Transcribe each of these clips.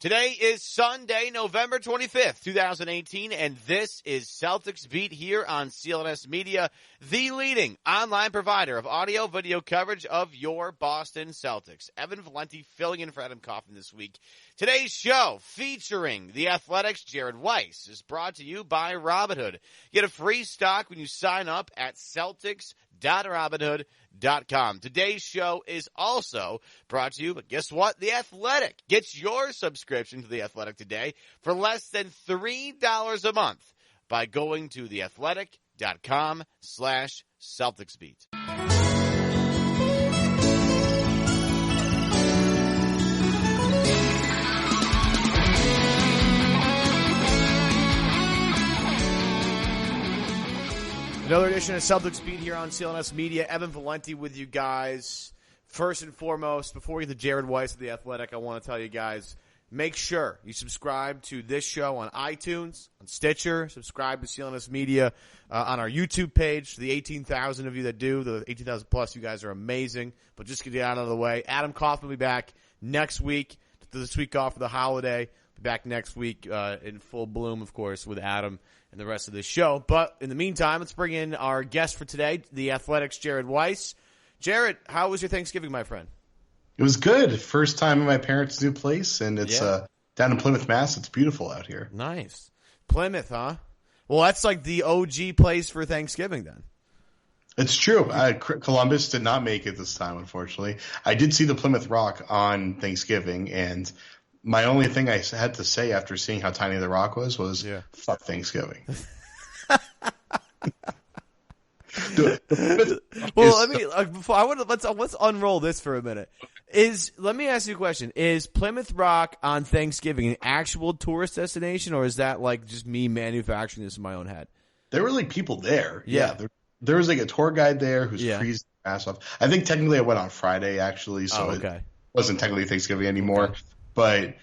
Today is Sunday, November 25th, 2018, and this is Celtics Beat here on CLNS Media, the leading online provider of audio, video coverage of your Boston Celtics. Evan Valenti filling in for Adam Kaufman this week. Today's show featuring the Athletics' Jared Weiss is brought to you by Robinhood. Get a free stock when you sign up at Celtics.Robinhood.com. Today's show is also brought to you, but guess what? The Athletic. Get your subscription to The Athletic today for less than $3 a month by going to theathletic.com/CelticsBeat. Another edition of Celtics Beat here on CLNS Media. Evan Valenti with you guys. First and foremost, before we get to Jared Weiss of The Athletic, I want to tell you guys, make sure you subscribe to this show on iTunes, on Stitcher. Subscribe to CLNS Media on our YouTube page. The 18,000 of you that do, the 18,000 plus, you guys are amazing. But just to get out of the way, Adam Kaufman will be back next week. This week off for the holiday. Be back next week in full bloom, of course, with Adam and the rest of the show. But in the meantime, let's bring in our guest for today, the Athletics' Jared Weiss. Jared, how was your Thanksgiving, my friend? It was good. First time in my parents' new place, and it's down in Plymouth, Mass. It's beautiful out here. Nice. Plymouth, huh? Well, that's like the OG place for Thanksgiving then. It's true. Columbus did not make it this time, unfortunately. I did see the Plymouth Rock on Thanksgiving, and my only thing I had to say after seeing how tiny the rock was fuck Thanksgiving. Let's unroll this for a minute. Let me ask you a question. Is Plymouth Rock on Thanksgiving an actual tourist destination, or is that like just me manufacturing this in my own head? There were like people there. Yeah. There was like a tour guide there who's freezing their ass off. I think technically I went on Friday actually, so it wasn't technically Thanksgiving anymore. Okay. But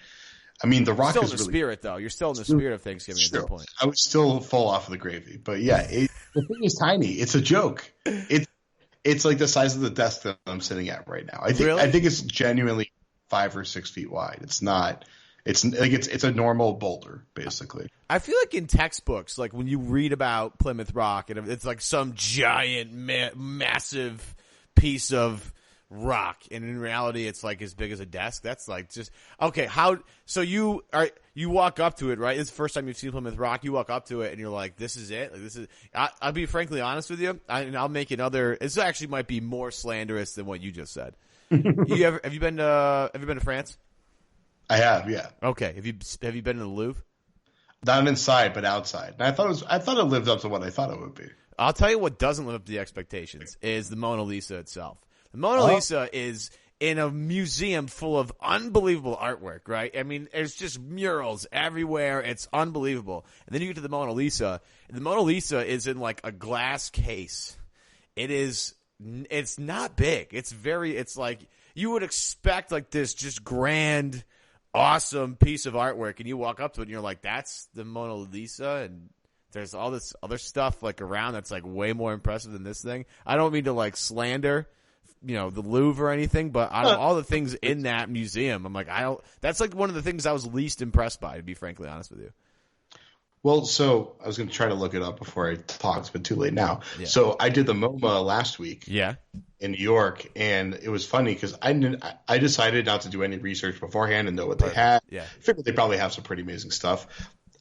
I mean, the rock still is in the really spirit, though. You're still in the spirit of Thanksgiving at that point. I was still full off of the gravy, but yeah, the thing is tiny. It's a joke. It's like the size of the desk that I'm sitting at right now. I think it's genuinely 5 or 6 feet wide. It's not. It's like it's a normal boulder, basically. I feel like in textbooks, like when you read about Plymouth Rock, and it's like some giant, massive piece of rock, and in reality it's like as big as a desk. That's like just okay. So you walk up to it, right? It's the first time you've seen Plymouth Rock. You walk up to it and you're like, this is it. Like, this is. I'll be frankly honest with you, and I'll make another. This actually might be more slanderous than what you just said. Have you been to France? I have, yeah. Okay. Have you been to the Louvre? Not inside, but outside. And I thought it lived up to what I thought it would be. I'll tell you what doesn't live up to the expectations is the Mona Lisa itself. The Mona Lisa is in a museum full of unbelievable artwork, right? I mean, there's just murals everywhere. It's unbelievable. And then you get to the Mona Lisa. And the Mona Lisa is in like a glass case. It's not big. It's like you would expect like this just grand, awesome piece of artwork. And you walk up to it and you're like, that's the Mona Lisa. And there's all this other stuff like around that's like way more impressive than this thing. I don't mean to like slander the Louvre or anything, but out of all the things in that museum, I'm like, that's like one of the things I was least impressed by, to be frankly honest with you. Well, so I was going to try to look it up before I talked, but too late now. Yeah. So I did the MoMA last week in New York, and it was funny because I decided not to do any research beforehand and know what they had. Yeah. I figured they probably have some pretty amazing stuff.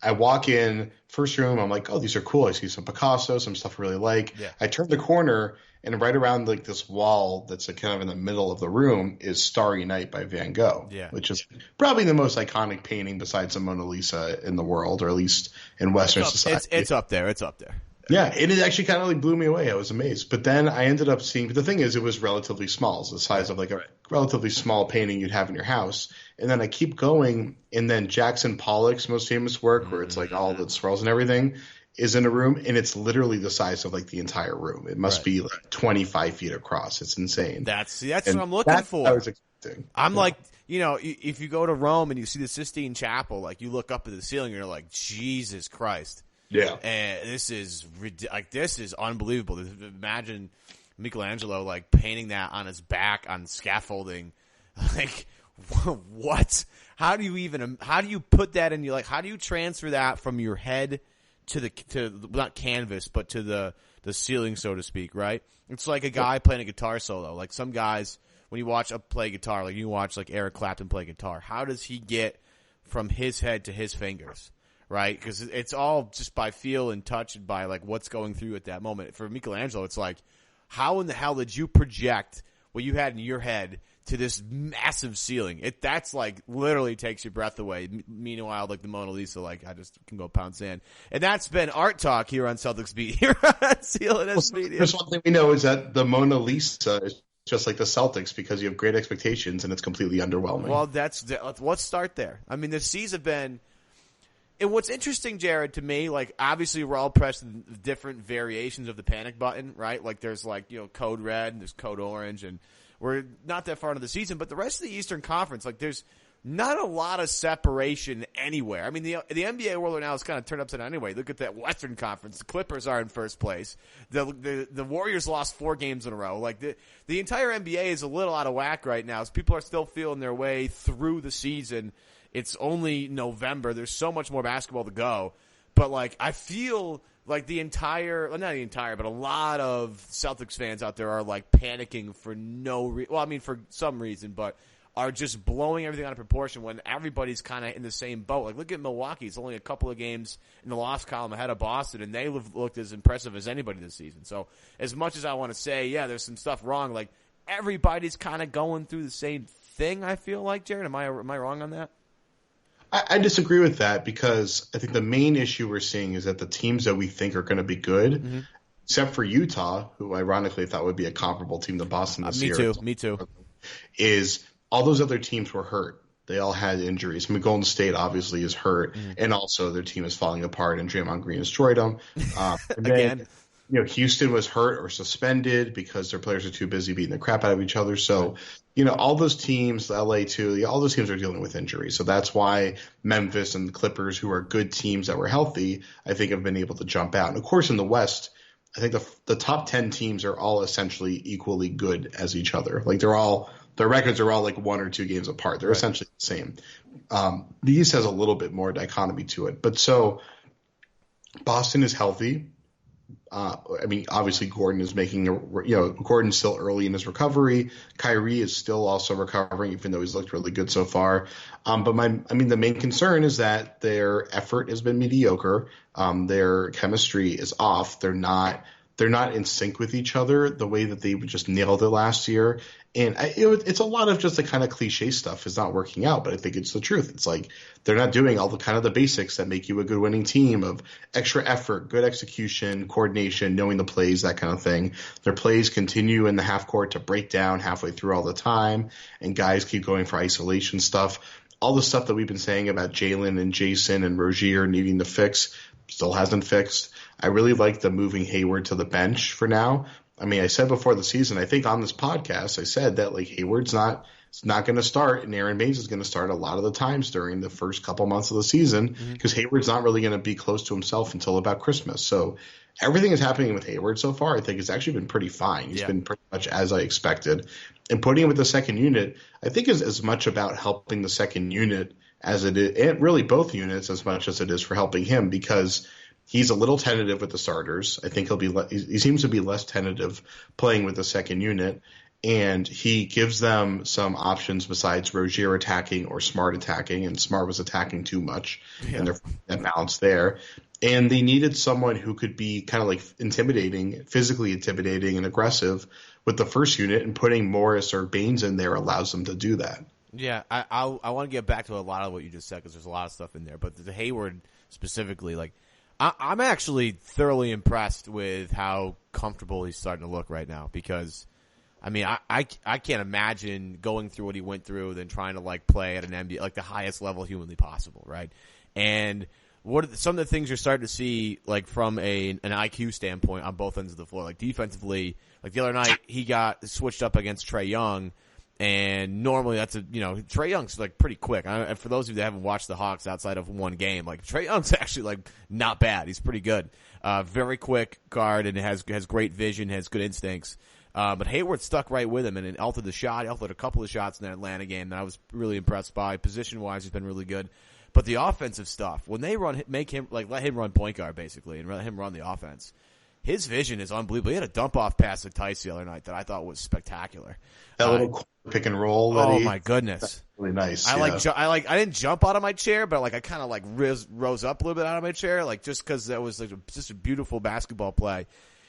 I walk in, first room, I'm like, oh, these are cool. I see some Picasso, some stuff I really like. Yeah. I turn the corner, and right around like this wall that's kind of in the middle of the room is Starry Night by Van Gogh, which is probably the most iconic painting besides the Mona Lisa in the world, or at least in Western society. It's up there. It's up there. Yeah, it actually kind of like blew me away. I was amazed. But then I ended up seeing – the thing is it was relatively small. It's the size of like a relatively small painting you'd have in your house. And then I keep going, and then Jackson Pollock's most famous work where it's like all the swirls and everything is in a room, and it's literally the size of like the entire room. It must be like 25 feet across. It's insane. That's what I'm looking for. I was expecting. I'm like – if you go to Rome and you see the Sistine Chapel, like you look up at the ceiling and you're like, Jesus Christ. Yeah, and this is unbelievable. Imagine Michelangelo like painting that on his back on scaffolding. Like, what? how do you put that in your, like, how do you transfer that from your head to not canvas, but to the ceiling, so to speak, right? It's like a guy playing a guitar solo. Like some guys, when you watch play guitar, like you watch like Eric Clapton play guitar, how does he get from his head to his fingers, right? Because it's all just by feel and touch and by like what's going through at that moment. For Michelangelo, it's like, how in the hell did you project what you had in your head to this massive ceiling? That's like literally takes your breath away. Meanwhile, like the Mona Lisa, like I just can go pound sand. And that's been Art Talk here on Celtics Beat here on CLNS Media. There's one thing we know is that the Mona Lisa is just like the Celtics because you have great expectations and it's completely underwhelming. Well, let's start there. I mean, the C's have been. And what's interesting, Jared, to me, like, obviously we're all pressing different variations of the panic button, right? Like, there's, like, code red and there's code orange, and we're not that far into the season. But the rest of the Eastern Conference, like, there's not a lot of separation anywhere. I mean, the NBA world right now is kind of turned upside down anyway. Look at that Western Conference. The Clippers are in first place. The Warriors lost 4 games in a row. Like, the entire NBA is a little out of whack right now. So people are still feeling their way through the season. It's only November. There's so much more basketball to go. But, like, I feel like not the entire, but a lot of Celtics fans out there are, like, panicking for no reason. Well, I mean, for some reason, but are just blowing everything out of proportion when everybody's kind of in the same boat. Like, look at Milwaukee. It's only a couple of games in the loss column ahead of Boston, and they looked as impressive as anybody this season. So, as much as I want to say, yeah, there's some stuff wrong, like, everybody's kind of going through the same thing, I feel like, Jared. Am I wrong on that? I disagree with that because I think the main issue we're seeing is that the teams that we think are going to be good, except for Utah, who ironically I thought would be a comparable team to Boston this year. Me too. Is all those other teams were hurt. They all had injuries. I mean, Golden State obviously is hurt, and also their team is falling apart, and Draymond Green destroyed them. Again. Houston was hurt or suspended because their players are too busy beating the crap out of each other. So, all those teams, LA too, all those teams are dealing with injuries. So that's why Memphis and the Clippers, who are good teams that were healthy, I think have been able to jump out. And of course, in the West, I think the top 10 teams are all essentially equally good as each other. Like their records are all like 1 or 2 games apart. They're essentially the same. The East has a little bit more dichotomy to it. But so Boston is healthy. I mean, obviously Gordon is Gordon's still early in his recovery. Kyrie is still also recovering, even though he's looked really good so far. But the main concern is that their effort has been mediocre. Their chemistry is off. They're not in sync with each other the way that they just nailed it last year. And it's a lot of just the kind of cliche stuff is not working out, but I think it's the truth. It's like they're not doing all the kind of the basics that make you a good winning team of extra effort, good execution, coordination, knowing the plays, that kind of thing. Their plays continue in the half court to break down halfway through all the time, and guys keep going for isolation stuff. All the stuff that we've been saying about Jalen and Jason and Rozier needing to fix still hasn't fixed. I really like the moving Hayward to the bench for now. I mean, I said before the season, I think on this podcast, I said that like Hayward's not going to start and Aaron Baines is going to start a lot of the times during the first couple months of the season because Hayward's not really going to be close to himself until about Christmas. So everything is happening with Hayward so far. I think it's actually been pretty fine. He's been pretty much as I expected. And putting him with the second unit, I think is as much about helping the second unit as it is, and really both units as much as it is for helping him because he's a little tentative with the starters. I think he seems to be less tentative playing with the second unit, and he gives them some options besides Rozier attacking or Smart attacking, and Smart was attacking too much, and there's that balance there. And they needed someone who could be kind of like physically intimidating and aggressive with the first unit, and putting Morris or Baines in there allows them to do that. Yeah, I want to get back to a lot of what you just said because there's a lot of stuff in there, but the Hayward specifically, like, I'm actually thoroughly impressed with how comfortable he's starting to look right now because, I mean, I can't imagine going through what he went through then trying to, like, play at an NBA, like, the highest level humanly possible, right? And what are some of the things you're starting to see, like, from an IQ standpoint on both ends of the floor? Like, defensively, like, the other night he got switched up against Trae Young, and normally that's Trae Young's like pretty quick. And for those of you that haven't watched the Hawks outside of one game, like Trae Young's actually like not bad. He's pretty good. Very quick guard and has great vision, has good instincts. But Hayward stuck right with him and it altered the shot. He altered a couple of shots in that Atlanta game that I was really impressed by. Position-wise, he's been really good. But the offensive stuff, when they let him run point guard basically and let him run the offense, his vision is unbelievable. He had a dump-off pass to Tice the other night that I thought was spectacular. That little pick and roll. Oh my goodness. Really nice. I didn't jump out of my chair, but I kind of rose up a little bit out of my chair, just because that was just a beautiful basketball play.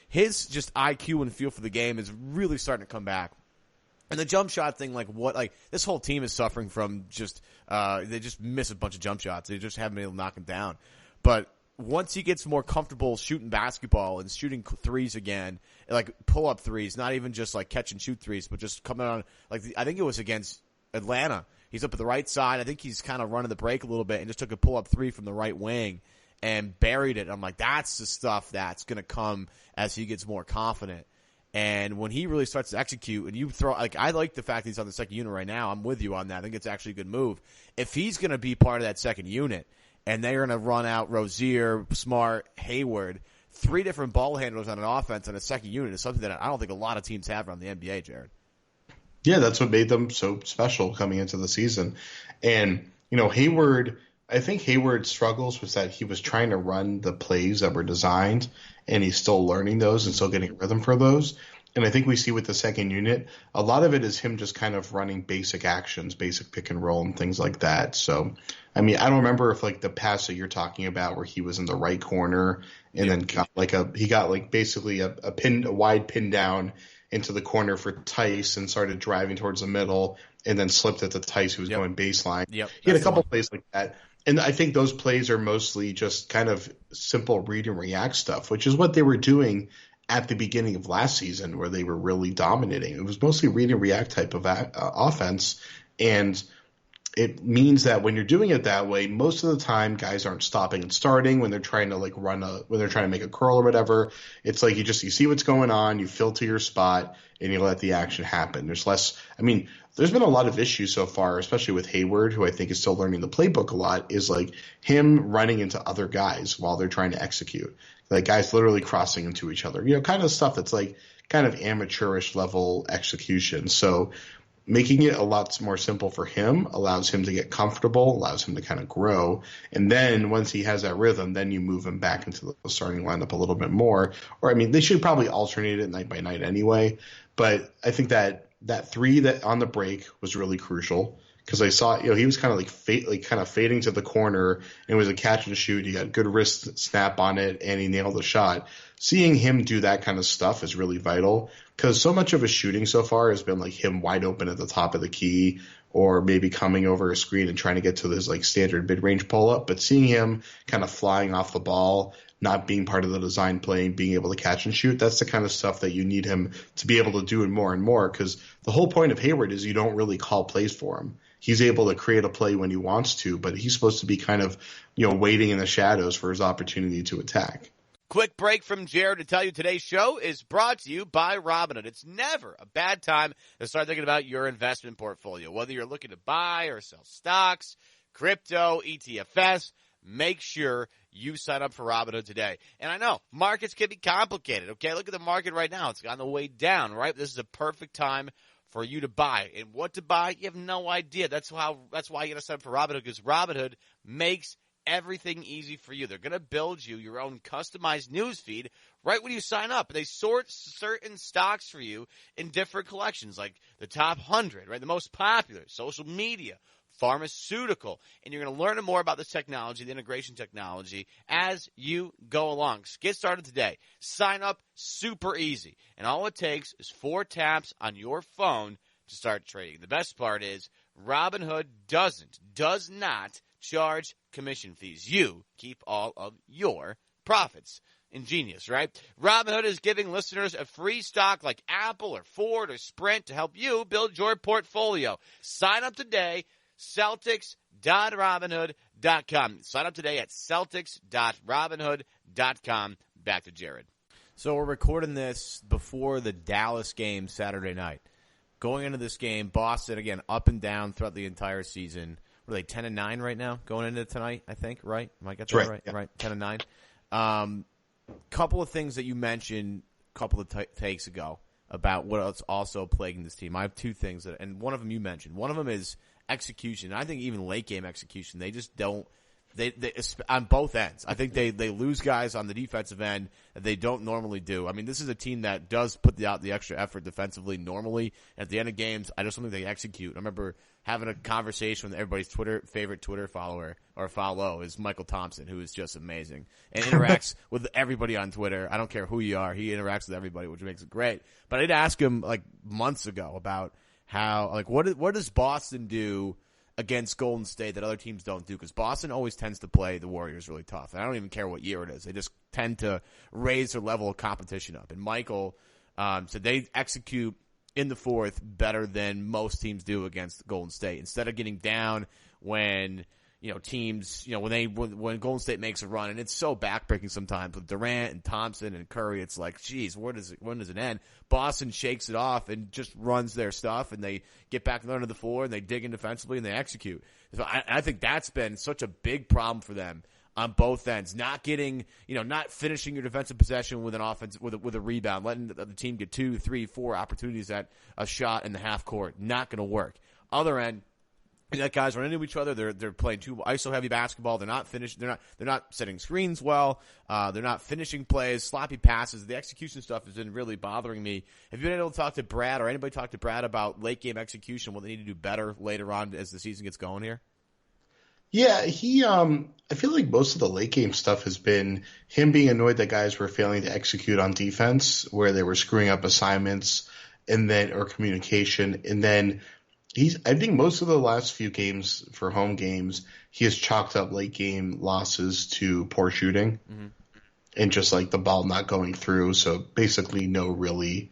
His just IQ and feel for the game is really starting to come back. And the jump shot thing, this whole team is suffering from they just miss a bunch of jump shots. They just haven't been able to knock them down. But once he gets more comfortable shooting basketball and shooting threes again, pull-up threes, not even just catch and shoot threes, but just coming on, I think it was against Atlanta. He's up at the right side. I think he's kind of running the break a little bit and just took a pull-up three from the right wing and buried it. I'm like, that's the stuff that's going to come as he gets more confident. And when he really starts to execute and you throw, I like the fact that he's on the second unit right now. I'm with you on that. I think it's actually a good move. If he's going to be part of that second unit and they're going to run out Rozier, Smart, Hayward, 3 different ball handlers on an offense on a second unit is something that I don't think a lot of teams have around the NBA, Jared. Yeah, that's what made them so special coming into the season. And, Hayward, I think Hayward's struggles was that he was trying to run the plays that were designed, and he's still learning those and still getting a rhythm for those. And I think we see with the second unit, a lot of it is him just kind of running basic actions, basic pick and roll and things like that. So, I don't remember if the pass that you're talking about where he was in the right corner and then got basically a wide pin down into the corner for Tice and started driving towards the middle and then slipped it to Tice who was going baseline. Yep, he had a couple plays like that. And I think those plays are mostly just kind of simple read and react stuff, which is what they were doing at the beginning of last season where they were really dominating. It was mostly read and react type of offense. And it means that when you're doing it that way, most of the time guys aren't stopping and starting when they're trying to when they're trying to make a curl or whatever. It's you see what's going on, you filter your spot, and you let the action happen. There's less. There's been a lot of issues so far, especially with Hayward, who I think is still learning the playbook a lot, is him running into other guys while they're trying to execute. Guys literally crossing into each other. Kind of stuff that's kind of amateurish level execution. So making it a lot more simple for him allows him to get comfortable, allows him to kind of grow. And then once he has that rhythm, then you move him back into the starting lineup a little bit more. Or, they should probably alternate it night by night anyway. But I think that three that on the break was really crucial because I saw, he was kind of kind of fading to the corner and it was a catch and shoot. He got good wrist snap on it and he nailed the shot. Seeing him do that kind of stuff is really vital because so much of his shooting so far has been him wide open at the top of the key or maybe coming over a screen and trying to get to this standard mid-range pull-up. But seeing him kind of flying off the ball, not being part of the design play and being able to catch and shoot, that's the kind of stuff that you need him to be able to do more and more because the whole point of Hayward is you don't really call plays for him. He's able to create a play when he wants to, but he's supposed to be kind of, waiting in the shadows for his opportunity to attack. Quick break from Jared to tell you today's show is brought to you by Robinhood. It's never a bad time to start thinking about your investment portfolio. Whether you're looking to buy or sell stocks, crypto, ETFs, make sure you sign up for Robinhood today. And I know markets can be complicated, okay? Look at the market right now. It's on the way down, right? This is a perfect time for you to buy. And what to buy, you have no idea. That's why you got to sign up for Robinhood because Robinhood makes everything easy for you. They're going to build you your own customized news feed right when you sign up. They sort certain stocks for you in different collections, like the top 100, right? The most popular, social media, pharmaceutical. And you're going to learn more about this technology, the integration technology, as you go along. Get started today. Sign up super easy. And all it takes is 4 taps on your phone to start trading. The best part is Robinhood does not charge commission fees. You keep all of your profits. Ingenious, right? Robinhood is giving listeners a free stock like Apple or Ford or Sprint to help you build your portfolio. Sign up today, Celtics.Robinhood.com. Sign up today at Celtics.Robinhood.com. Back to Jared. So we're recording this before the Dallas game Saturday night. Going into this game, Boston, again, up and down throughout the entire season. What are they, 10-9 right now? Going into tonight, I think, right? Am I getting that right? Yeah. Right, 10-9. Couple of things that you mentioned a couple of takes ago. about what's also plaguing this team. I have two things, and one of them you mentioned. One of them is execution. I think even late game execution, they just don't. They on both ends. I think they lose guys on the defensive end that they don't normally do. I mean, this is a team that does put out the extra effort defensively normally. At the end of games, I just don't think they execute. I remember having a conversation with everybody's favorite Twitter follower or follow is Michael Thompson, who is just amazing and interacts with everybody on Twitter. I don't care who you are. He interacts with everybody, which makes it great. But I did ask him like months ago about how, like, what does Boston do against Golden State that other teams don't do? Because Boston always tends to play the Warriors really tough. And I don't even care what year it is. They just tend to raise their level of competition up. And Michael said they execute in the fourth better than most teams do against Golden State. Instead of getting down when teams, when Golden State makes a run, and it's so backbreaking sometimes with Durant and Thompson and Curry, it's like, geez, when does it end? Boston shakes it off and just runs their stuff, and they get back under the floor, and they dig in defensively, and they execute. So I think that's been such a big problem for them on both ends. Not getting, not finishing your defensive possession with an offense, with a rebound, letting the team get 2, 3, 4 opportunities at a shot in the half court. Not going to work. Other end, you got guys running into each other. They're playing too ISO heavy basketball. They're not finishing. They're not setting screens well. They're not finishing plays. Sloppy passes. The execution stuff has been really bothering me. Have you been able to talk to Brad or anybody talk to Brad about late game execution? What they need to do better later on as the season gets going here? Yeah, I feel like most of the late game stuff has been him being annoyed that guys were failing to execute on defense, where they were screwing up assignments or communication, and then. I think most of the last few games for home games, he has chalked up late game losses to poor shooting and just like the ball not going through. So basically no really,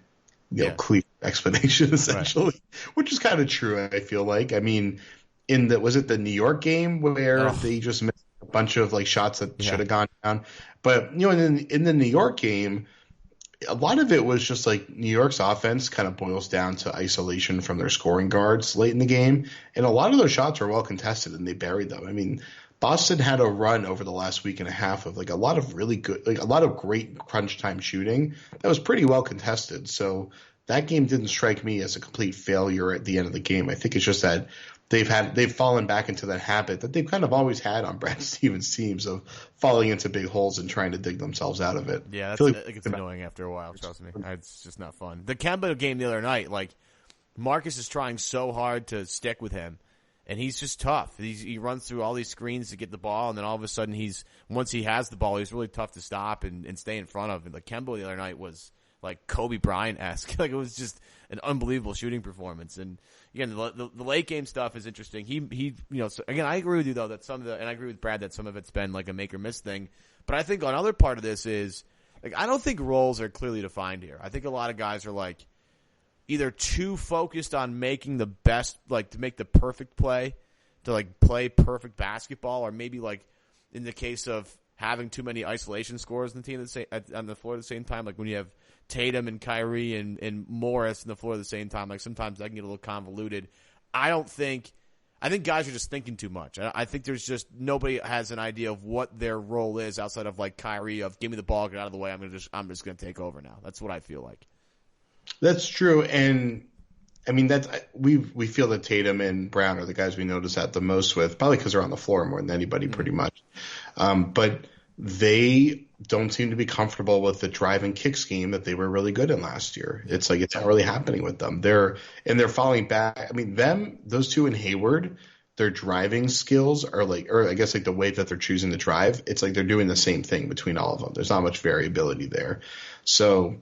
clear explanation essentially, which is kind of true. I feel like, I mean, was it the New York game where they just missed a bunch of like shots that should have gone down? But, in the New York game, a lot of it was just like New York's offense kind of boils down to isolation from their scoring guards late in the game. And a lot of those shots were well contested and they buried them. I mean, Boston had a run over the last week and a half of like a lot of really good, like a lot of great crunch time shooting that was pretty well contested. So that game didn't strike me as a complete failure at the end of the game. I think it's just that they've fallen back into that habit that they've kind of always had on Brad Stevens' teams of falling into big holes and trying to dig themselves out of it. Yeah, it gets annoying after a while, trust me. It's just not fun. The Kemba game the other night, like, Marcus is trying so hard to stick with him, and he's just tough. He runs through all these screens to get the ball, and then all of a sudden once he has the ball, he's really tough to stop and stay in front of. And the Kemba the other night was like Kobe Bryant-esque. Like, it was just an unbelievable shooting performance. And again, the late game stuff is interesting. So again, I agree with you though that and I agree with Brad that some of it's been like a make or miss thing. But I think another part of this is, like, I don't think roles are clearly defined here. I think a lot of guys are like either too focused on making the best, like to make the perfect play, to like play perfect basketball, or maybe like in the case of having too many isolation scores on the team on the floor at the same time, like when you have Tatum and Kyrie and Morris on the floor at the same time, like sometimes that can get a little convoluted. I think guys are just thinking too much. I think there's just nobody has an idea of what their role is outside of like Kyrie of give me the ball, get out of the way. I'm just going to take over now. That's what I feel like. That's true. And I mean, we feel that Tatum and Brown are the guys we notice that the most with, probably because they're on the floor more than anybody pretty much. But they don't seem to be comfortable with the drive and kick scheme that they were really good in last year. It's like, it's not really happening with them. They're falling back. I mean, those two in Hayward, their driving skills are like, or I guess like the way that they're choosing to drive, it's like they're doing the same thing between all of them. There's not much variability there. So,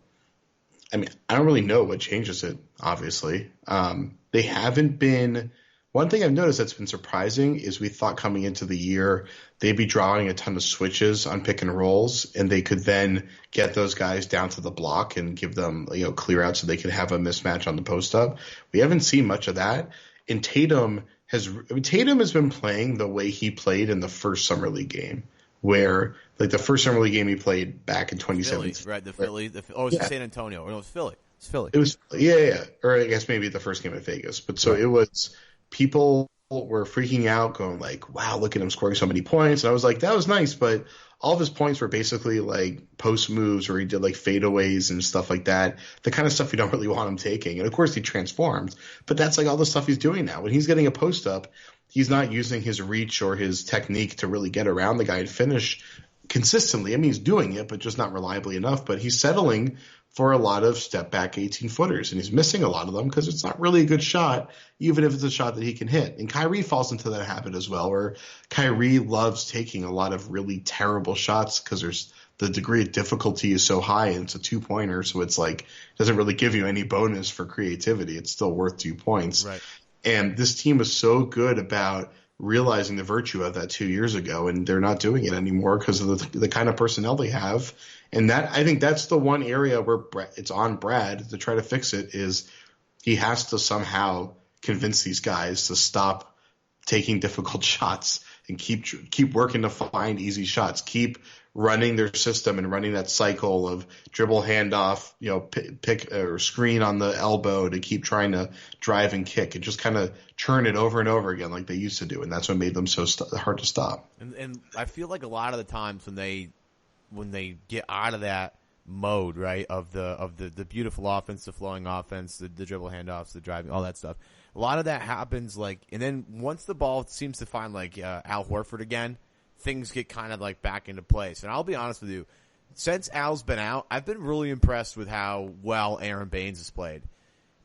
I mean, I don't really know what changes it, obviously. They haven't been – one thing I've noticed that's been surprising is we thought coming into the year they'd be drawing a ton of switches on pick and rolls, and they could then get those guys down to the block and give them, clear out so they could have a mismatch on the post up. We haven't seen much of that. And Tatum has been playing the way he played in the first Summer League game, where like the first Summer League game he played back in 2017. Philly, right, the Philly. It was San Antonio. No, it was Philly. It's Philly. It was, yeah. Or I guess maybe the first game at Vegas. But so It was people were freaking out, going like, "Wow, look at him scoring so many points." And I was like, "That was nice," but all of his points were basically like post moves where he did like fadeaways and stuff like that. The kind of stuff you don't really want him taking. And of course, he transformed, but that's like all the stuff he's doing now. When he's getting a post up, he's not using his reach or his technique to really get around the guy and finish consistently. I mean, he's doing it, but just not reliably enough. But he's settling for a lot of step back 18-footers, and he's missing a lot of them because it's not really a good shot, even if it's a shot that he can hit. And Kyrie falls into that habit as well, where Kyrie loves taking a lot of really terrible shots because there's the degree of difficulty is so high, and it's a 2-pointer, so it's like doesn't really give you any bonus for creativity. It's still worth 2 points. Right. And this team was so good about realizing the virtue of that 2 years ago, and they're not doing it anymore because of the kind of personnel they have. And that, I think that's the one area where it's on Brad to try to fix it, is he has to somehow convince these guys to stop taking difficult shots and keep working to find easy shots, keep running their system and running that cycle of dribble, handoff, pick or screen on the elbow to keep trying to drive and kick, and just kind of churn it over and over again like they used to do. And that's what made them so hard to stop. And I feel like a lot of the times when they get out of that mode, right, of the beautiful offense, the flowing offense, the dribble handoffs, the driving, all that stuff, a lot of that happens and then once the ball seems to find Al Horford again, things get kind of back into place. And I'll be honest with you, since Al's been out, I've been really impressed with how well Aaron Baines has played.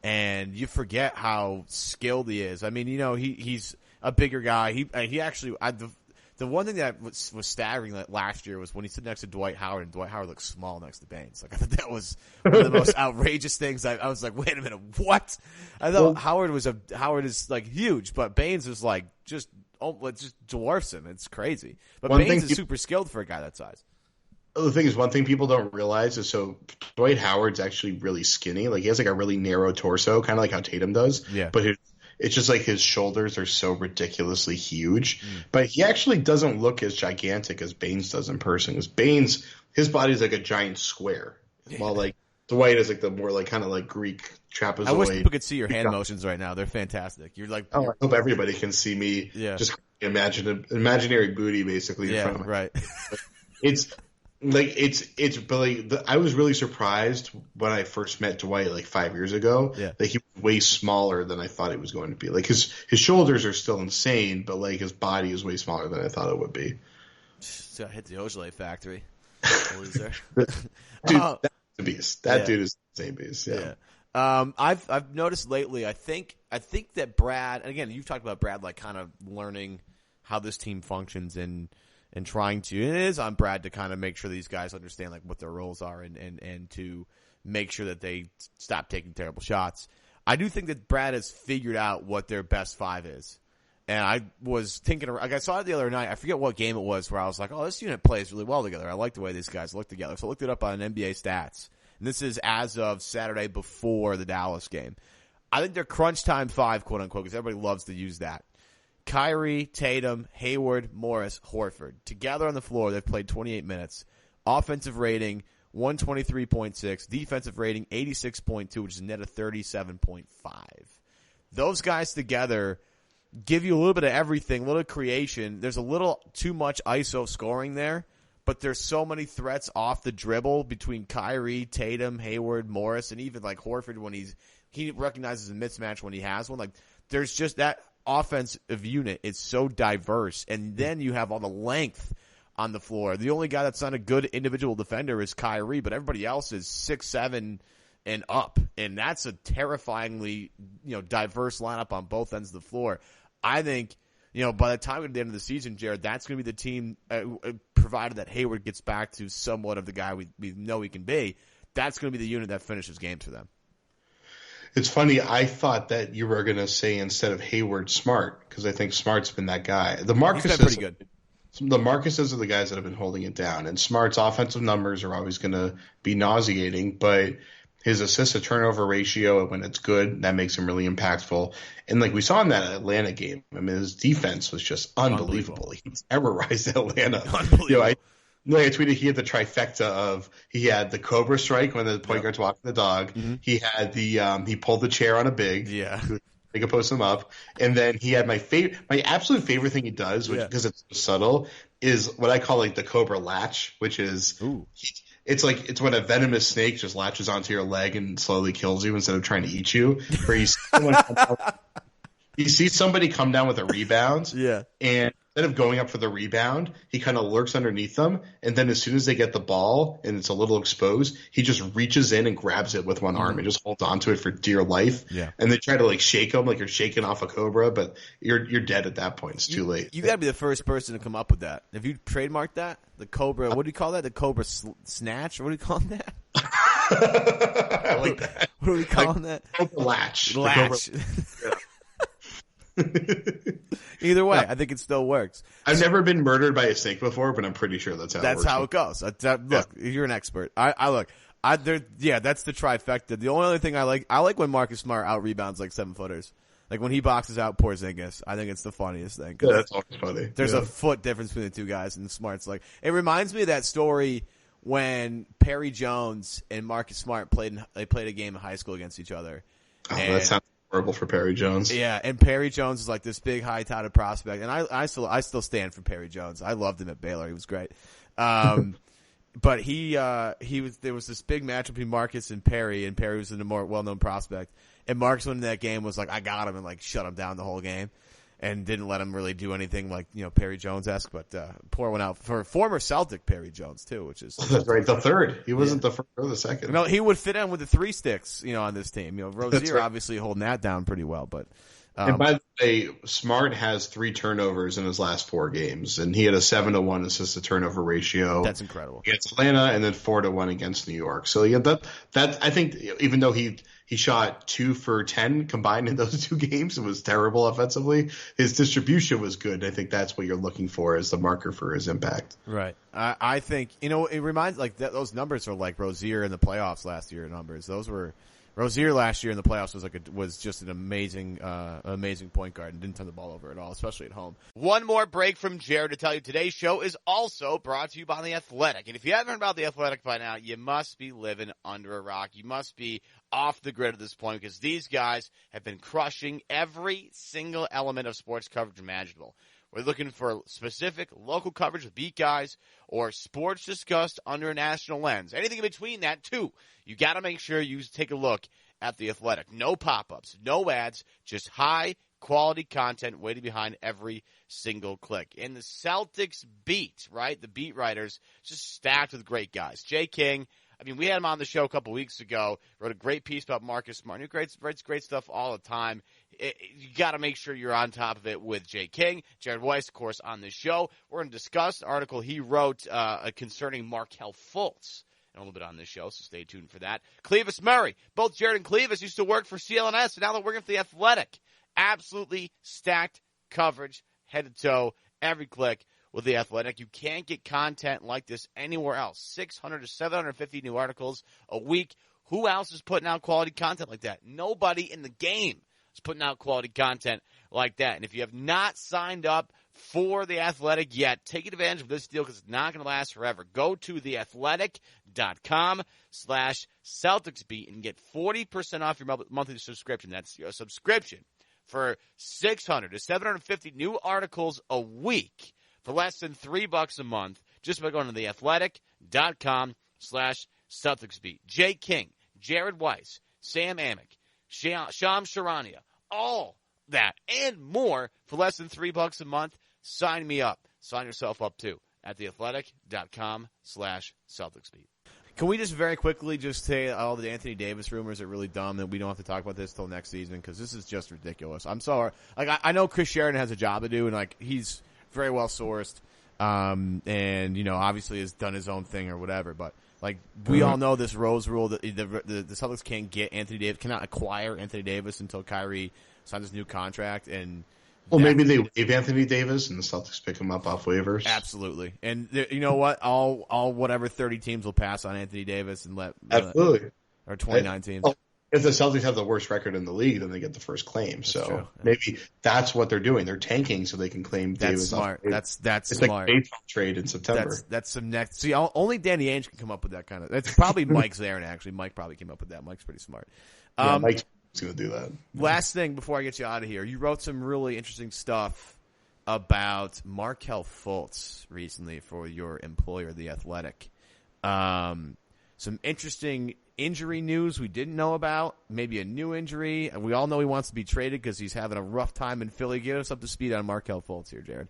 And you forget how skilled he is. I mean, he's a bigger guy. He actually, the one thing that was staggering last year was when he stood next to Dwight Howard, and Dwight Howard looked small next to Baines. I thought that was one of the most outrageous things. I was like, wait a minute, what? I thought Howard is huge, but Baines was just dwarfs him. It's crazy. But Baines is super skilled for a guy that size. The thing is, one thing people don't realize is Dwight Howard's actually really skinny. He has a really narrow torso, kind of like how Tatum does. Yeah. But it's just his shoulders are so ridiculously huge. But he actually doesn't look as gigantic as Baines does in person. Because Baines, his body's like a giant square. Yeah. While Dwight is the more kind of Greek trapezoid. I wish people could see your hand motions right now. They're fantastic. You're I hope everybody can see me. Yeah. Just imagine an imaginary booty basically in front of me. Right. I was really surprised when I first met Dwight 5 years ago. Yeah. He was way smaller than I thought he was going to be. His shoulders are still insane, but his body is way smaller than I thought it would be. So I hit the Ojale factory. Loser. Dude, that's a beast. That dude is the same beast. Yeah. I've noticed lately, I think that Brad, and again, you've talked about Brad kind of learning how this team functions and trying to, and it is on Brad to kind of make sure these guys understand what their roles are and to make sure that they stop taking terrible shots. I do think that Brad has figured out what their best five is. And I was thinking, I saw it the other night. I forget what game it was where I was like, oh, this unit plays really well together. I like the way these guys look together. So I looked it up on NBA stats. And this is as of Saturday before the Dallas game. I think they're crunch time five, quote unquote, because everybody loves to use that. Kyrie, Tatum, Hayward, Morris, Horford. Together on the floor, they've played 28 minutes. Offensive rating, 123.6. Defensive rating, 86.2, which is a net of 37.5. Those guys together give you a little bit of everything, a little creation. There's a little too much ISO scoring there, but there's so many threats off the dribble between Kyrie, Tatum, Hayward, Morris, and even Horford when he recognizes a mismatch when he has one. There's just that offensive unit is so diverse, and then you have all the length on the floor. The only guy that's not a good individual defender is Kyrie, but everybody else is 6'7" and up, and that's a terrifyingly diverse lineup on both ends of the floor. I think by the time we get to the end of the season, Jared, that's going to be the team, provided that Hayward gets back to somewhat of the guy we know he can be. That's going to be the unit that finishes games for them. It's funny. I thought that you were going to say instead of Hayward, Smart, because I think Smart's been that guy. He's been pretty good. The Marcuses are the guys that have been holding it down, and Smart's offensive numbers are always going to be nauseating, but his assist to turnover ratio, when it's good, that makes him really impactful. And we saw in that Atlanta game, I mean, his defense was just unbelievable. He terrorized Atlanta. Unbelievable. I tweeted he had the trifecta of he had the Cobra strike when the point guard's walking the dog. Mm-hmm. He had the he pulled the chair on a big. Yeah. They could post them up. And then he had my absolute favorite thing he does, which because it's so subtle, is what I call like the Cobra latch, which is it's when a venomous snake just latches onto your leg and slowly kills you instead of trying to eat you. Where you see somebody come down with a rebound, and instead of going up for the rebound, he kind of lurks underneath them, and then as soon as they get the ball and it's a little exposed, he just reaches in and grabs it with one arm and just holds onto it for dear life. Yeah. And they try to like shake him like you're shaking off a cobra, but you're dead at that point. It's too late. You got to be the first person to come up with that. Have you trademarked that? The Cobra, what do you call that? The Cobra snatch? What do you call that? I like that. What are we calling that? Cobra latch. Latch. Either way, I think it still works. I've never been murdered by a snake before, but I'm pretty sure that's how it goes. Look, you're an expert. That's the trifecta. The only other thing I like when Marcus Smart out rebounds like 7-footers. Like when he boxes out Porzingis, I think it's the funniest thing. Yeah, that's always funny. There's a foot difference between the two guys, and Smart's like, it reminds me of that story when Perry Jones and Marcus Smart played a game in high school against each other. Oh, that sounds horrible for Perry Jones. Yeah, and Perry Jones is like this big high-touted prospect, and I still stand for Perry Jones. I loved him at Baylor; he was great. But there was this big matchup between Marcus and Perry was a more well-known prospect. And Marcus went in that game was like, I got him, and like shut him down the whole game, and didn't let him really do anything like Perry Jones-esque. But poor one out for former Celtic Perry Jones too, which is that's right, the third. He wasn't the first or the second. No, he would fit in with the three sticks, on this team. Rozier obviously holding that down pretty well, but. And by the way, Smart has 3 turnovers in his last 4 games, and he had a 7-to-1 assist to turnover ratio. That's incredible against Atlanta, and then 4-to-1 against New York. So yeah, that I think even though he shot 2 for 10 combined in those 2 games, it was terrible offensively. His distribution was good. I think that's what you're looking for as the marker for his impact. Right. I think it reminds those numbers are like Rozier in the playoffs last year numbers. Those were. Rozier last year in the playoffs was just an amazing point guard and didn't turn the ball over at all, especially at home. One more break from Jared to tell you today's show is also brought to you by The Athletic. And if you haven't heard about The Athletic by now, you must be living under a rock. You must be off the grid at this point because these guys have been crushing every single element of sports coverage imaginable. We're looking for specific local coverage with beat guys or sports discussed under a national lens. Anything in between that, too. You got to make sure you take a look at The Athletic. No pop-ups, no ads, just high-quality content waiting behind every single click. And the Celtics beat, right? The beat writers just stacked with great guys. Jay King, we had him on the show a couple weeks ago, wrote a great piece about Marcus Smart. He writes great stuff all the time. You got to make sure you're on top of it with Jay King. Jared Weiss, of course, on the show. We're going to discuss an article he wrote concerning Markelle Fultz a little bit on this show, so stay tuned for that. Clevis Murray. Both Jared and Clevis used to work for CLNS, and now they're working for The Athletic. Absolutely stacked coverage, head to toe, every click with The Athletic. You can't get content like this anywhere else. 600 to 750 new articles a week. Who else is putting out quality content like that? Nobody in the game is putting out quality content like that. And if you have not signed up for The Athletic yet, take advantage of this deal because it's not going to last forever. Go to theathletic.com/CelticsBeat and get 40% off your monthly subscription. That's your subscription for 600 to 750 new articles a week for less than $3 a month just by going to theathletic.com/CelticsBeat. Jay King, Jared Weiss, Sam Amick, Sham Sharania, all that and more for less than $3 a month. Sign me up. Sign yourself up too at theathletic.com/CelticsBeat. Can we just very quickly just say all the Anthony Davis rumors are really dumb and we don't have to talk about this till next season because this is just ridiculous. I'm sorry. I know Chris Sheridan has a job to do and he's very well sourced and obviously has done his own thing or whatever, but we all know this Rose rule that the Celtics can't get Anthony Davis, cannot acquire Anthony Davis until Kyrie signs his new contract. And maybe they waive Anthony Davis and the Celtics pick him up off waivers. Absolutely. And you know what? All whatever 30 teams will pass on Anthony Davis and absolutely. Or 29 teams. If the Celtics have the worst record in the league, then they get the first claim. That's so true. Maybe that's what they're doing. They're tanking so they can claim Davis. Smart. That's it's smart. Like a baseball trade in September. That's some next. See, only Danny Ainge can come up with that kind of. That's probably Mike Zarin. Actually, Mike probably came up with that. Mike's pretty smart. Mike's going to do that. Last thing before I get you out of here, you wrote some really interesting stuff about Markelle Fultz recently for your employer, The Athletic. Some interesting injury news we didn't know about, maybe a new injury, and we all know he wants to be traded because he's having a rough time in Philly. Get us up to speed on Markelle Fultz here, Jared.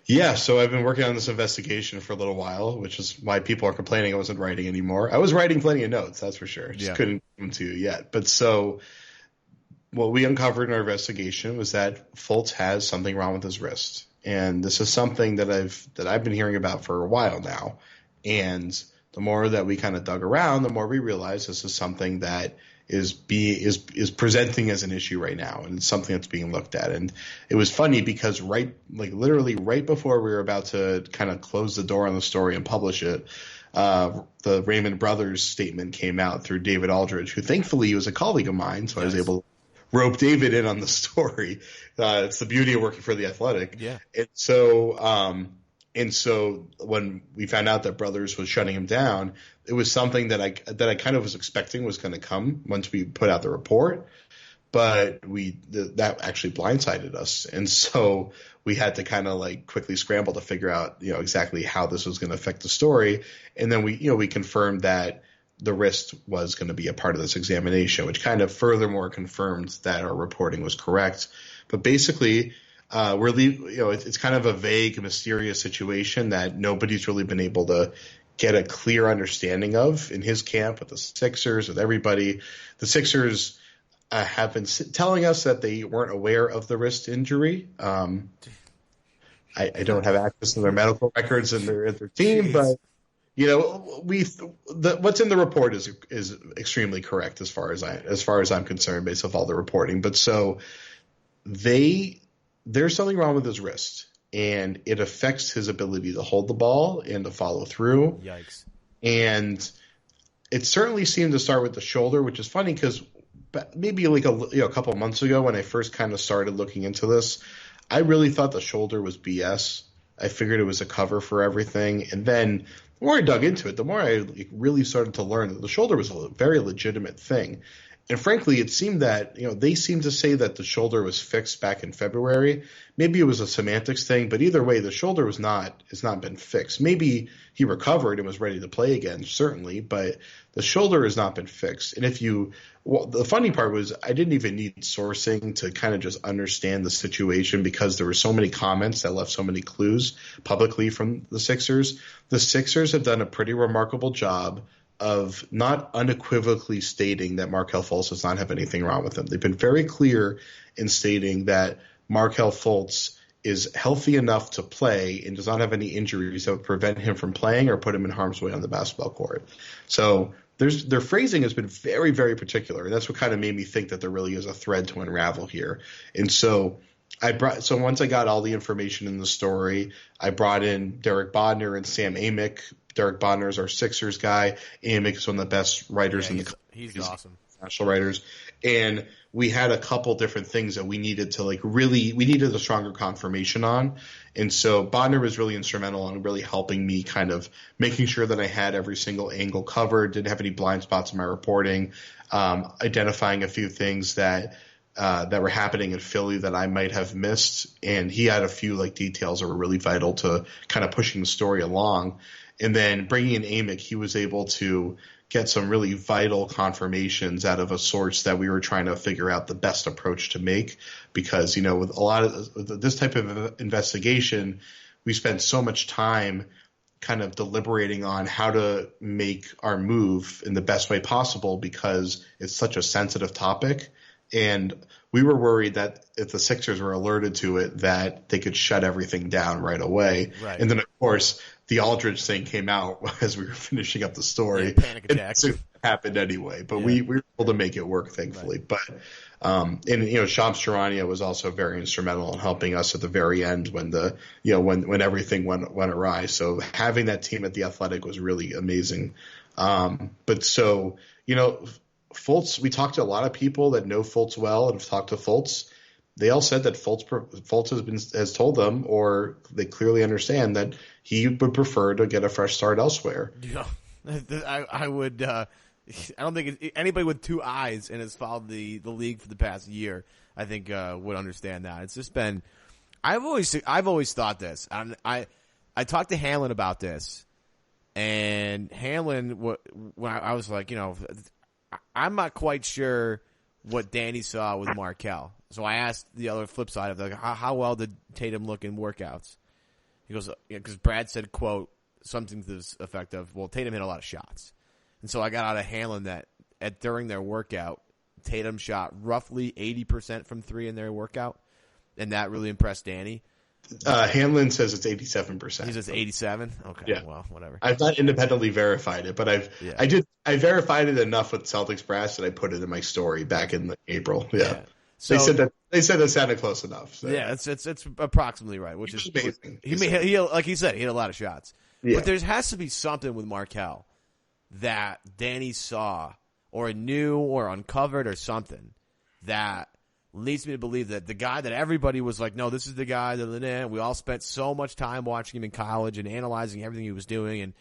Yeah, so I've been working on this investigation for a little while, which is why people are complaining I wasn't writing anymore. I was writing plenty of notes, that's for sure. Just couldn't come to you yet. But so what we uncovered in our investigation was that Fultz has something wrong with his wrist. And this is something that I've been hearing about for a while now. And the more that we kind of dug around, the more we realized this is something that is presenting as an issue right now, and it's something that's being looked at. And it was funny because literally right before we were about to kind of close the door on the story and publish it, the Raymond Brothers statement came out through David Aldridge, who thankfully was a colleague of mine, so I was able to rope David in on the story. It's the beauty of working for The Athletic. Yeah. And so when we found out that Brothers was shutting him down, it was something that I kind of was expecting was going to come once we put out the report, but that actually blindsided us. And so we had to kind of like quickly scramble to figure out, exactly how this was going to affect the story. And then we confirmed that the wrist was going to be a part of this examination, which kind of furthermore confirmed that our reporting was correct. But basically, it's kind of a vague, mysterious situation that nobody's really been able to get a clear understanding of in his camp with the Sixers, with everybody. The Sixers have been telling us that they weren't aware of the wrist injury. I don't have access to their medical records and their team, but what's in the report is extremely correct as far as I'm concerned, based off all the reporting. But so there's something wrong with his wrist, and it affects his ability to hold the ball and to follow through. Yikes. And it certainly seemed to start with the shoulder, which is funny because maybe like a couple of months ago when I first kind of started looking into this, I really thought the shoulder was BS. I figured it was a cover for everything. And then the more I dug into it, the more I really started to learn that the shoulder was a very legitimate thing. And frankly, it seemed that, they seemed to say that the shoulder was fixed back in February. Maybe it was a semantics thing, but either way, the shoulder has not been fixed. Maybe he recovered and was ready to play again, certainly, but the shoulder has not been fixed. And the funny part was I didn't even need sourcing to kind of just understand the situation because there were so many comments that left so many clues publicly from the Sixers. The Sixers have done a pretty remarkable job of not unequivocally stating that Markelle Fultz does not have anything wrong with him. They've been very clear in stating that Markelle Fultz is healthy enough to play and does not have any injuries that would prevent him from playing or put him in harm's way on the basketball court. So their phrasing has been very, very particular, and that's what kind of made me think that there really is a thread to unravel here. And so once I got all the information in the story, I brought in Derek Bodner and Sam Amick. Derek Bodner is our Sixers guy. Amick is one of the best writers in the country. He's awesome. National writers. And we had a couple different things that we needed to we needed a stronger confirmation on. And so Bodner was really instrumental in really helping me kind of making sure that I had every single angle covered, didn't have any blind spots in my reporting, identifying a few things that were happening in Philly that I might have missed. And he had a few details that were really vital to kind of pushing the story along. And then bringing in Amick, he was able to get some really vital confirmations out of a source that we were trying to figure out the best approach to make. Because, with a lot of this type of investigation, we spend so much time kind of deliberating on how to make our move in the best way possible because it's such a sensitive topic. And we were worried that if the Sixers were alerted to it, that they could shut everything down right away. Right. And then, of course, the Aldridge thing came out as we were finishing up the story. Yeah, panic attacks. It happened anyway, but we were able to make it work, thankfully. Right. But Shams Charania was also very instrumental in helping us at the very end when when everything went awry. So having that team at The Athletic was really amazing. Fultz, we talked to a lot of people that know Fultz well and have talked to Fultz. They all said that Fultz has told them, or they clearly understand that he would prefer to get a fresh start elsewhere. Yeah, I would I don't think anybody with 2 eyes and has followed the league for the past year, I think, would understand that. It's just been, I've always thought this. I talked to Hanlon about this, and Hanlon, when I was like, I'm not quite sure what Danny saw with Markelle. So I asked the other flip side of how well did Tatum look in workouts? He goes, because Brad said, quote, something to this effect of, well, Tatum hit a lot of shots. And so I got out of Hanlon that during their workout, Tatum shot roughly 80% from 3 in their workout, and that really impressed Danny. Hanlon says it's 87%. He says 87? Okay, yeah. Well, whatever. I've not independently verified it, but I verified it enough with Celtics brass that I put it in my story back in April. Yeah. So they said that sounded close enough. So. Yeah, it's approximately right, which is amazing. He like he said, he hit a lot of shots. Yeah. But there has to be something with Markelle that Danny saw or knew or uncovered or something that leads me to believe that the guy that everybody was like, no, this is the guy that we all spent so much time watching him in college and analyzing everything he was doing, and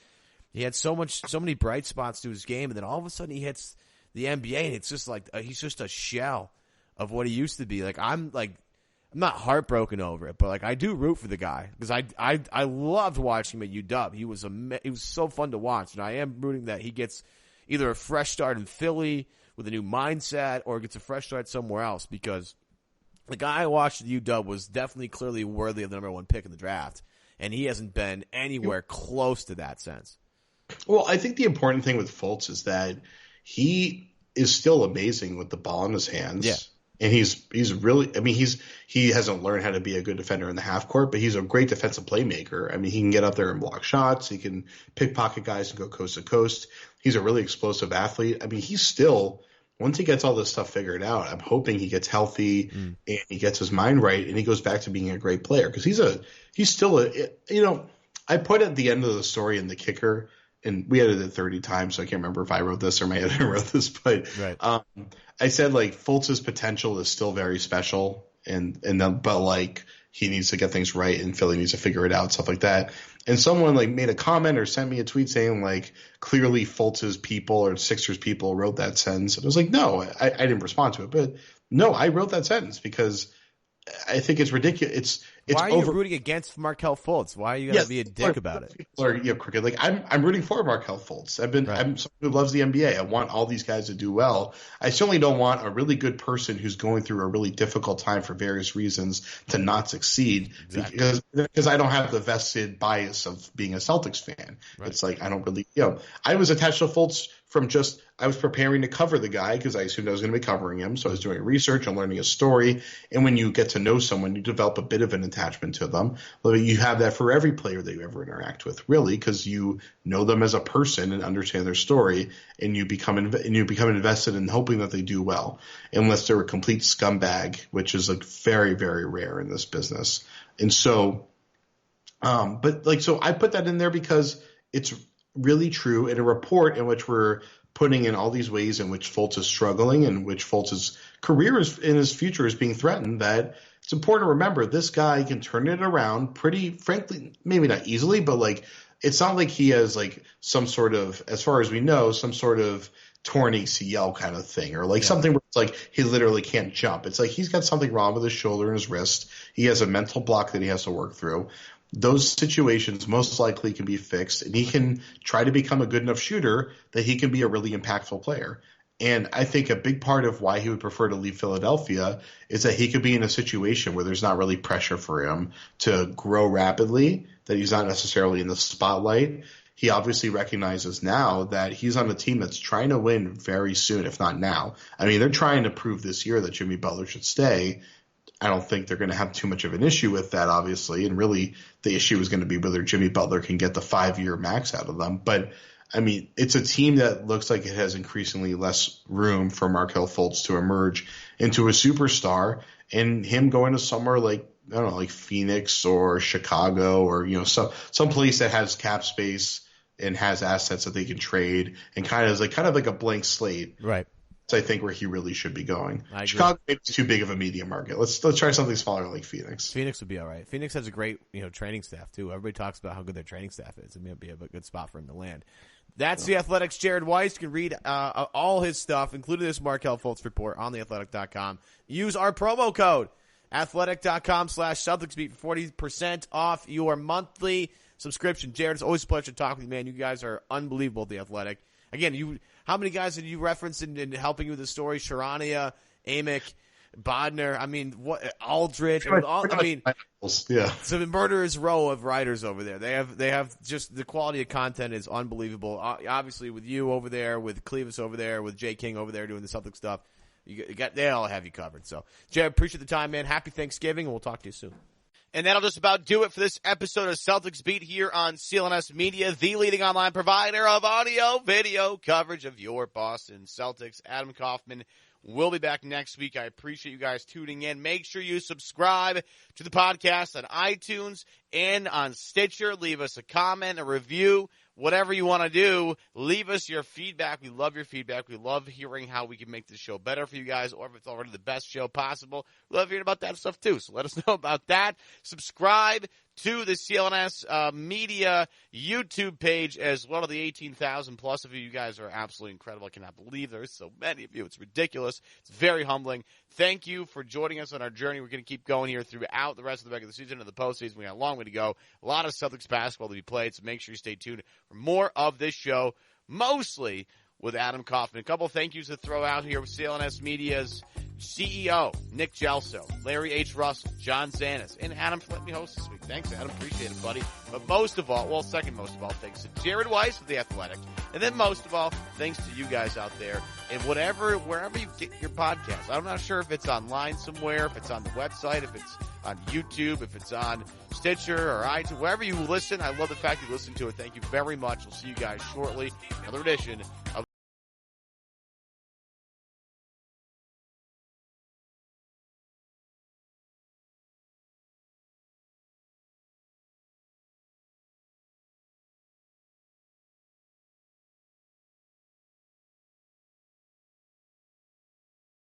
he had so many bright spots to his game, and then all of a sudden he hits the NBA, and it's just like he's just a shell of what he used to be. Like I'm not heartbroken over it, but like I do root for the guy because I loved watching him at UW. He was so fun to watch, and I am rooting that he gets either a fresh start in Philly with a new mindset or gets a fresh start somewhere else, because the guy I watched at UW was definitely clearly worthy of the number 1 pick in the draft, and he hasn't been anywhere close to that sense. Well, I think the important thing with Fultz is that he is still amazing with the ball in his hands. Yeah. And he's really, I mean, he hasn't learned how to be a good defender in the half court, but he's a great defensive playmaker. I mean, he can get up there and block shots. He can pickpocket guys and go coast to coast. He's a really explosive athlete. I mean, he's still, once he gets all this stuff figured out, I'm hoping he gets healthy and he gets his mind right and he goes back to being a great player, because he's still I put at the end of the story in the kicker, and we edited it 30 times, so I can't remember if I wrote this or my editor wrote this, but right. I said like Fultz's potential is still very special, but like he needs to get things right and Philly needs to figure it out, stuff like that. And someone like made a comment or sent me a tweet saying like clearly Fultz's people or Sixers people wrote that sentence. And I was like, no, I didn't respond to it, but no, I wrote that sentence because I think it's ridiculous. Why are you rooting against Markelle Fultz? Why are you going to be a dick about it? People are crooked. Like I'm rooting for Markelle Fultz. I'm someone who loves the NBA. I want all these guys to do well. I certainly don't want a really good person who's going through a really difficult time for various reasons to not succeed, because I don't have the vested bias of being a Celtics fan. Right. It's like I don't really, I was attached to Fultz from I was preparing to cover the guy because I assumed I was going to be covering him. So I was doing research and learning a story. And when you get to know someone, you develop a bit of an attachment to them. You have that for every player that you ever interact with, really, because you know them as a person and understand their story, and you become invested in hoping that they do well, unless they're a complete scumbag, which is like very, very rare in this business. And so, so I put that in there because it's really true in a report in which we're putting in all these ways in which Fultz is struggling and which Fultz's career in his future is being threatened, that it's important to remember this guy can turn it around pretty, frankly, maybe not easily, but like it's not like he has like some sort of, as far as we know, some sort of torn ACL kind of thing, or like something where it's like he literally can't jump. It's like he's got something wrong with his shoulder and his wrist. He has a mental block that he has to work through. Those situations most likely can be fixed, and he can try to become a good enough shooter that he can be a really impactful player. And I think a big part of why he would prefer to leave Philadelphia is that he could be in a situation where there's not really pressure for him to grow rapidly, that he's not necessarily in the spotlight. He obviously recognizes now that he's on a team that's trying to win very soon, if not now. I mean, they're trying to prove this year that Jimmy Butler should stay. I don't think they're going to have too much of an issue with that, obviously. And really, the issue is going to be whether Jimmy Butler can get the 5-year max out of them. But, I mean, it's a team that looks like it has increasingly less room for Markelle Fultz to emerge into a superstar. And him going to somewhere like, I don't know, like Phoenix or Chicago or, some place that has cap space and has assets that they can trade and kind of like a blank slate. Right. I think where he really should be going. Chicago is too big of a media market. Let's try something smaller like Phoenix. Phoenix would be all right. Phoenix has a great training staff too. Everybody talks about how good their training staff is. It may be a good spot for him to land. That's The Athletic's Jared Weiss. You can read all his stuff, including this Markelle Fultz report, on theathletic.com. Use our promo code athletic.com/CelticsBeat for 40% off your monthly subscription. Jared, it's always a pleasure to talk with you, man. You guys are unbelievable at The Athletic. Again, how many guys did you reference in helping you with the story? Sharania, Amick, Bodner. I mean, Aldrich. Yeah. So the murderer's row of writers over there. They have just the quality of content is unbelievable. Obviously, with you over there, with Clevis over there, with Jay King over there doing the Celtics stuff, they all have you covered. So, Jared, appreciate the time, man. Happy Thanksgiving, and we'll talk to you soon. And that'll just about do it for this episode of Celtics Beat here on CLNS Media, the leading online provider of audio, video coverage of your Boston Celtics. Adam Kaufman will be back next week. I appreciate you guys tuning in. Make sure you subscribe to the podcast on iTunes and on Stitcher. Leave us a comment, a review, whatever you want to do. Leave us your feedback. We love your feedback. We love hearing how we can make this show better for you guys, or if it's already the best show possible. We love hearing about that stuff too. So let us know about that. Subscribe to the CLNS Media YouTube page as well as the 18,000 plus of you. You guys are absolutely incredible. I cannot believe there's so many of you. It's ridiculous. It's very humbling. Thank you for joining us on our journey. We're going to keep going here throughout the rest of the regular season and the postseason. We got a long way to go. A lot of Celtics basketball to be played, so make sure you stay tuned for more of this show, mostly with Adam Kaufman. A couple thank yous to throw out here with CLNS Media's CEO, Nick Gelso, Larry H. Russell, John Zanis, and Adam for letting me host this week. Thanks, Adam. Appreciate it, buddy. But most of all, second most of all, thanks to Jared Weiss of The Athletic. And then most of all, thanks to you guys out there. And wherever you get your podcast. I'm not sure if it's online somewhere, if it's on the website, if it's on YouTube, if it's on Stitcher or iTunes, wherever you listen. I love the fact you listen to it. Thank you very much. We'll see you guys shortly. Another edition of